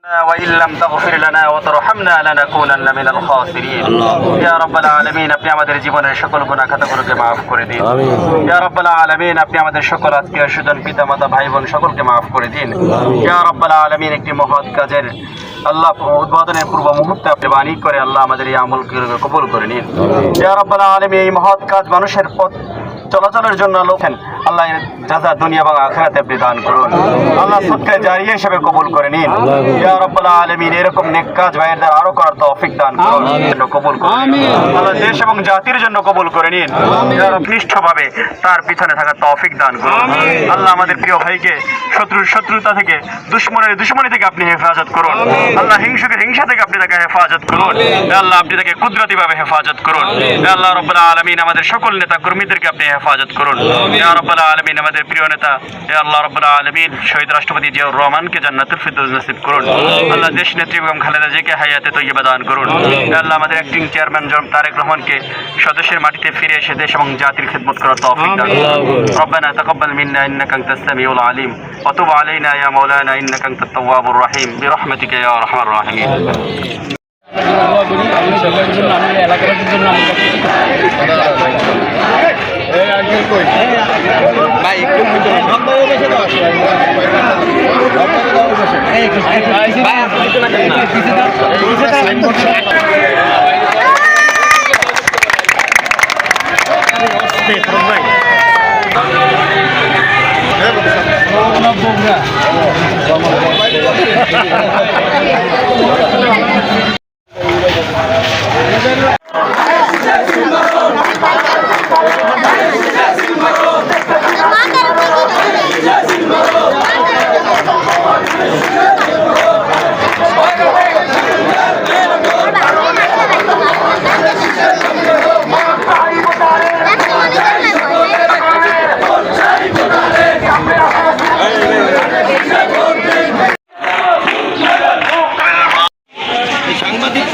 وإن لم تغفر لنا وترحمنا لنكونن من الخاسرين يا رب العالمين আপনি আমাদের জীবনের সকল গুনাহ খাতাগুলোকে maaf করে দিন ইয়া রাব্বাল আলামিন আপনি আমাদের সকল আত্মীয় স্বজন পিতামাতা ভাই বোন সকলকে maaf করে দিন ইয়া রাব্বাল আলামিন একটি মহৎ কাজের আল্লাহ উদ্বোধনের পূর্ব মুহূর্তে আপনি বাণী করে আল্লাহ আমাদের এই আমলকে কবুল করে নিন ইয়া রাব্বাল আলামিন এই মহৎ কাজ মানুষের পথ চলাচলের জন্য লোকেন আল্লাহ জাযা দুনিয়া এবং আখিরাতে আপনি দান করুন আল্লাহ সদকা জারিয়া হিসেবে কবুল করে নিন ইয়া রাব্বাল আলামিন এরকম নেক কাজ ভাইয়ের আরো করার তৌফিক দান করুন কবুল করুন আল্লাহ দেশ এবং জাতির জন্য কবুল করে নিন ইয়া রব নিষ্ঠভাবে তার পিছনে থাকার তৌফিক দান করুন আল্লাহ আমাদের প্রিয় ভাইকে শত্রুতা থেকে দুশমনি থেকে আপনি হেফাজত করুন আল্লাহ হিংসা থেকে আপনি তাকে হেফাজত করুন আল্লাহ আপনি তাকে কুদরতিভাবে হেফাজত করুন আল্লাহ রাব্বুল আলামিন আমাদের সকল নেতা কর্মীদেরকে আপনি হেফাজত করুন ইয়া রাব্বুল আলামিন আমাদের প্রিয় নেতা ইয়া আল্লাহ রাব্বুল আলামিন শহীদ রাষ্ট্রপতি জিয়াউর রহমানকে জান্নাতুল ফিরদৌস নসিব করুন আল্লাহ দেশ নেত্রী বেগম খালেদা জিয়াকে হায়াতে তৈয়বা দান করুন আল্লাহ আমাদের অ্যাক্টিং চেয়ারম্যান জনাব তারেক রহমানকে স্বদেশের মাটিতে ফিরে এসে দেশ এবং জাতির খিদমত করার তৌফিক দান করুন রব্বানা তাকাব্বাল মিন্না ইন্নাকা আনতাস সামিউল আলিম ওয়া তুব আলাইনা ইয়া মাওলানা ইন্নাকা আনতাত তাওয়াবুর রহিম বিরহমাতিকা ইয়া আরহামার রাহিমিন ভাই সাংবাদিক